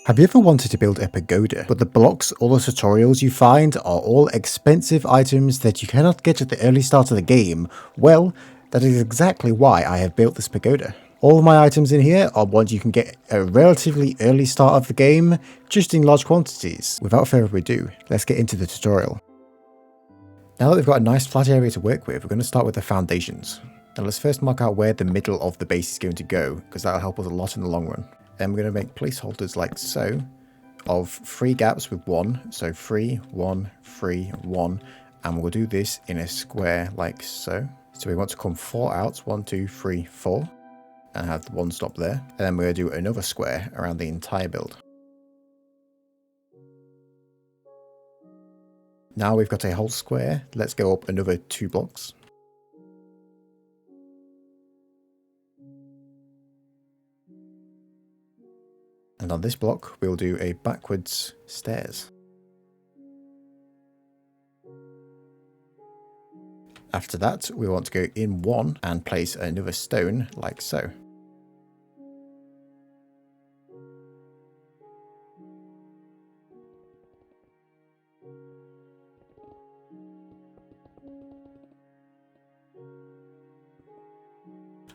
Have you ever wanted to build a pagoda, but the blocks or the tutorials you find are all expensive items that you cannot get at the early start of the game? Well, that is exactly why I have built this pagoda. All of my items in here are ones you can get at a relatively early start of the game, just in large quantities. Without further ado, let's get into the tutorial. Now that we've got a nice flat area to work with, we're going to start with the foundations. Now let's first mark out where the middle of the base is going to go, because that'll help us a lot in the long run. Then we're going to make placeholders like so, of 3 gaps with 1, so 3, 1, 3, 1, and we'll do this in a square like so. So we want to come 4 out, 1, 2, 3, 4, and have 1 stop there. And then we're going to do another square around the entire build. Now we've got a whole square, let's go up another 2 blocks. And on this block, we'll do a backwards stairs. After that, we want to go in 1 and place another stone like so.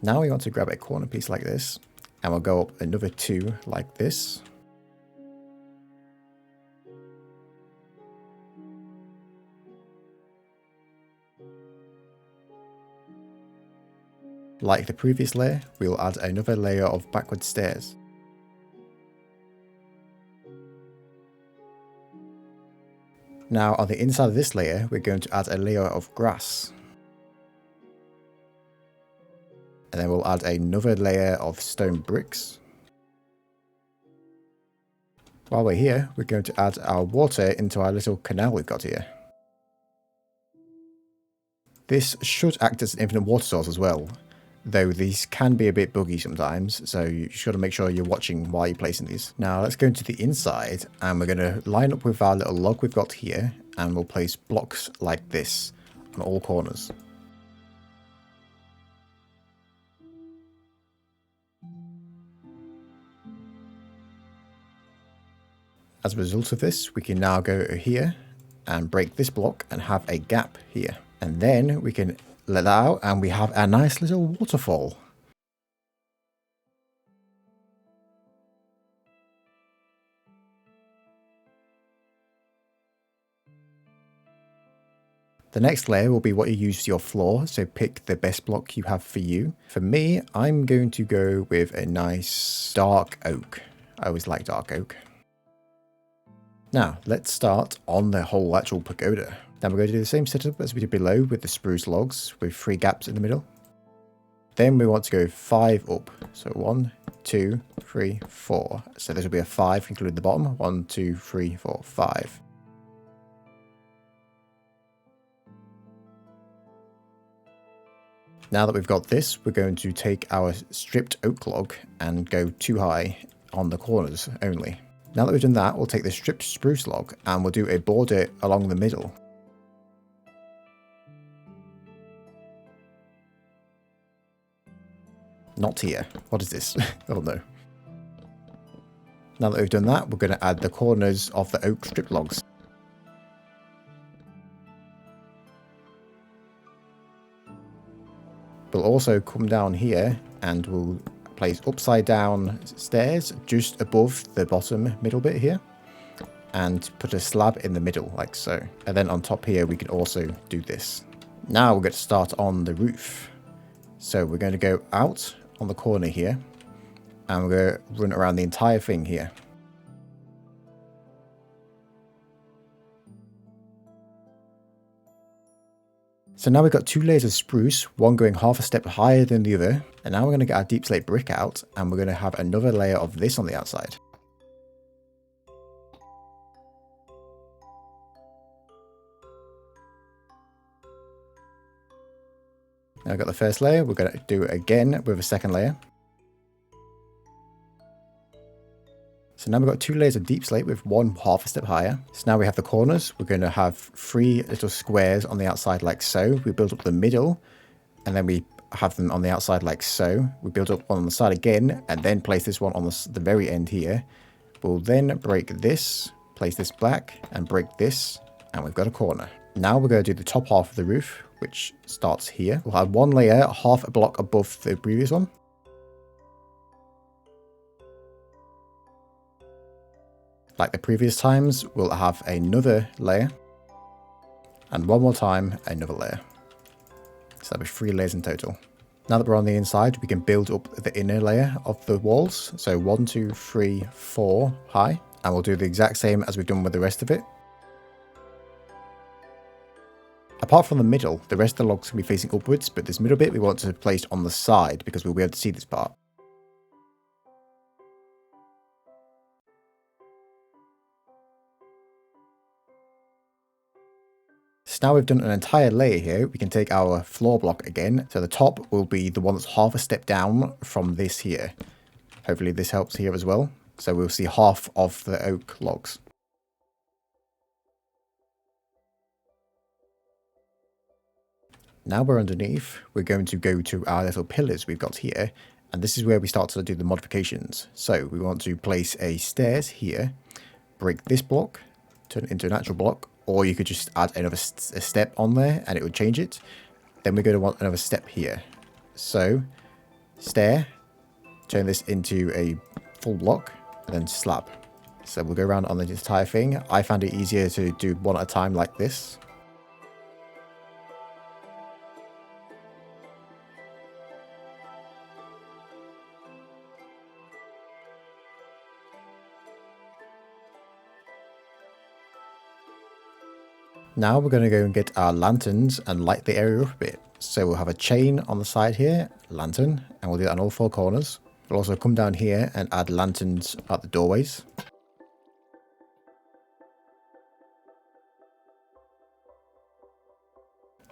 Now we want to grab a corner piece like this, and we'll go up another 2 like this. Like the previous layer, we'll add another layer of backward stairs. Now on the inside of this layer, we're going to add a layer of grass. And then we'll add another layer of stone bricks. While we're here, we're going to add our water into our little canal we've got here. This should act as an infinite water source as well, though these can be a bit buggy sometimes, so you just got to make sure you're watching while you're placing these. Now let's go into the inside, and we're going to line up with our little log we've got here, and we'll place blocks like this on all corners. As a result of this, we can now go here and break this block and have a gap here. And then we can let that out and we have a nice little waterfall. The next layer will be what you use for your floor, so pick the best block you have for you. For me, I'm going to go with a nice dark oak. I always like dark oak. Now, let's start on the whole actual pagoda. Then we're going to do the same setup as we did below with the spruce logs with 3 gaps in the middle. Then we want to go 5 up. So 1, 2, 3, 4. So this will be a 5 including the bottom. 1, 2, 3, 4, 5. Now that we've got this, we're going to take our stripped oak log and go 2 high on the corners only. Now that we've done that, we'll take the stripped spruce log and we'll do a border along the middle. Not here. What is this? Oh no. Now that we've done that, we're going to add the corners of the oak strip logs. We'll also come down here and we'll place upside down stairs just above the bottom middle bit here and put a slab in the middle like so. And then on top here we can also do this. Now we're going to start on the roof. So we're going to go out on the corner here and we're going to run around the entire thing here. So now we've got 2 layers of spruce, one going half a step higher than the other. And now we're going to get our deep slate brick out and we're going to have another layer of this on the outside. Now we've got the first layer, we're going to do it again with a second layer. So now we've got 2 layers of deep slate with one half a step higher. So now we have the corners. We're going to have 3 little squares on the outside like so. We build up the middle and then we have them on the outside like so. We build up one on the side again and then place this one on the very end here We'll then break this, place this black, and break this, and we've got a corner. Now we're going to do the top half of the roof, which starts here. We'll have one layer half a block above the previous one. Like the previous times, we'll have another layer. And one more time, another layer. So that'll be 3 layers in total. Now that we're on the inside, we can build up the inner layer of the walls. So 1, 2, 3, 4 high. And we'll do the exact same as we've done with the rest of it. Apart from the middle, the rest of the logs can be facing upwards, but this middle bit we want to place on the side because we'll be able to see this part. So now we've done an entire layer here, we can take our floor block again. So the top will be the one that's half a step down from this here. Hopefully this helps here as well. So we'll see half of the oak logs. Now we're underneath, we're going to go to our little pillars we've got here. And this is where we start to do the modifications. So we want to place a stairs here, break this block, turn it into a natural block. Or you could just add another step on there and it would change it. Then we're going to want another step here. So, stair, turn this into a full block, and then slab. So we'll go around on the entire thing. I found it easier to do one at a time like this. Now we're going to go and get our lanterns and light the area up a bit. So we'll have a chain on the side here, lantern, and we'll do that on all 4 corners. We'll also come down here and add lanterns at the doorways.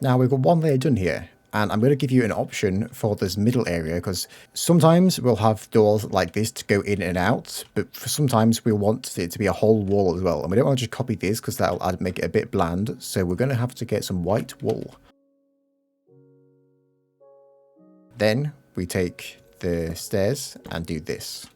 Now we've got one layer done here. And I'm going to give you an option for this middle area because sometimes we'll have doors like this to go in and out, but for sometimes we want it to be a whole wall as well. And we don't want to just copy this because that'll make it a bit bland. So we're going to have to get some white wool. Then we take the stairs and do this.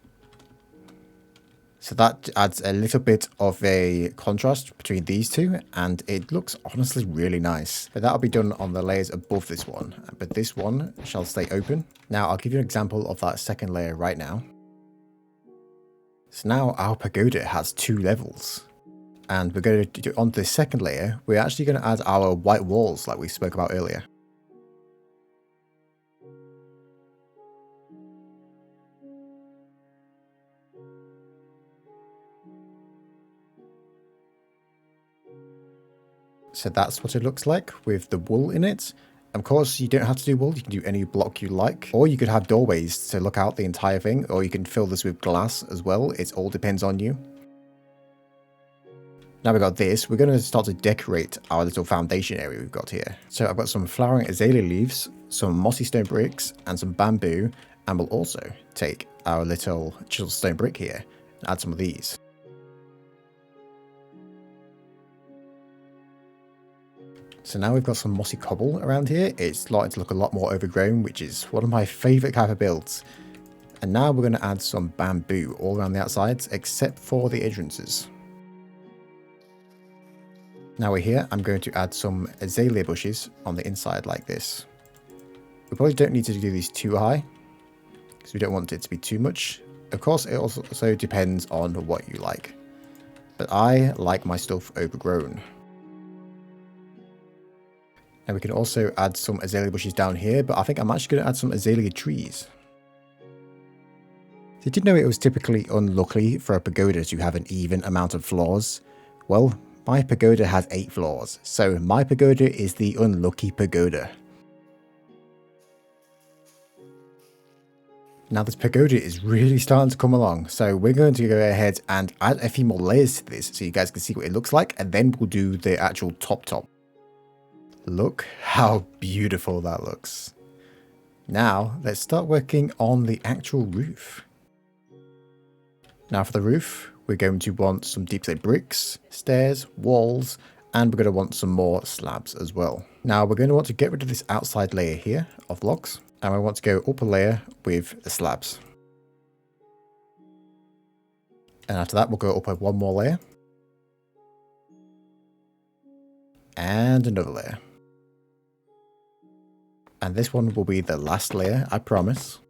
So that adds a little bit of a contrast between these two, and it looks honestly really nice. But that'll be done on the layers above this one, but this one shall stay open. Now I'll give you an example of that second layer right now. So now our pagoda has 2 levels. And we're going to do on the second layer, we're actually going to add our white walls like we spoke about earlier. So that's what it looks like with the wool in it. Of course, you don't have to do wool. You can do any block you like. Or you could have doorways to look out the entire thing. Or you can fill this with glass as well. It all depends on you. Now we've got this. We're going to start to decorate our little foundation area we've got here. So I've got some flowering azalea leaves, some mossy stone bricks, and some bamboo. And we'll also take our little chiseled stone brick here and add some of these. So now we've got some mossy cobble around here. It's starting to look a lot more overgrown, which is one of my favourite type of builds. And now we're going to add some bamboo all around the outsides, except for the entrances. Now we're here, I'm going to add some azalea bushes on the inside like this. We probably don't need to do these too high, because we don't want it to be too much. Of course, it also depends on what you like. But I like my stuff overgrown. And we can also add some azalea bushes down here, but I think I'm actually going to add some azalea trees. Did you know it was typically unlucky for a pagoda to have an even amount of floors? Well, my pagoda has 8 floors, so my pagoda is the Unlucky Pagoda. Now this pagoda is really starting to come along, so we're going to go ahead and add a few more layers to this so you guys can see what it looks like, and then we'll do the actual top. Look how beautiful that looks. Now let's start working on the actual roof. Now for the roof, we're going to want some deep slate bricks, stairs, walls, and we're going to want some more slabs as well. Now we're going to want to get rid of this outside layer here of blocks, and we want to go up a layer with the slabs. And after that, we'll go up one more layer. And another layer. And this one will be the last layer, I promise.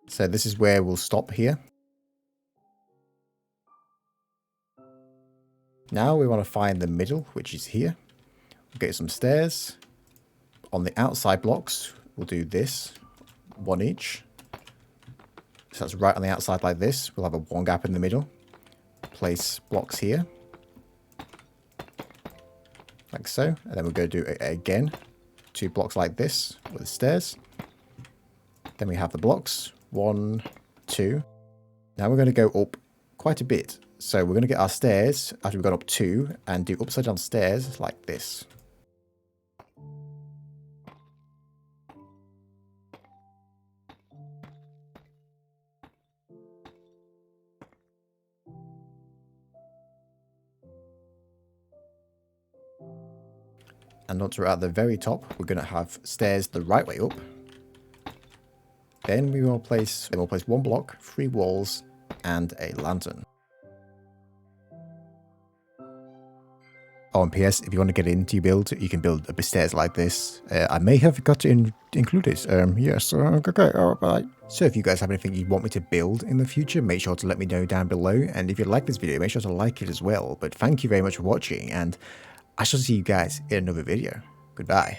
So this is where we'll stop here. Now we want to find the middle, which is here. We'll get some stairs. On the outside blocks, we'll do this. One each. So that's right on the outside like this. We'll have a one gap in the middle. Place blocks here. Like so. And then we'll go do it again. 2 blocks like this with the stairs. Then we have the blocks. 1, 2. Now we're going to go up quite a bit. So we're going to get our stairs after we've gone up 2 and do upside down stairs like this. And once we're at the very top, we're going to have stairs the right way up. Then we'll place 1 block, 3 walls, and a lantern. Oh, and PS, if you want to get into your build, you can build stairs like this. I may have got to include it. Yes, okay, alright. So if you guys have anything you want me to build in the future, make sure to let me know down below. And if you like this video, make sure to like it as well. But thank you very much for watching, and I shall see you guys in another video. Goodbye.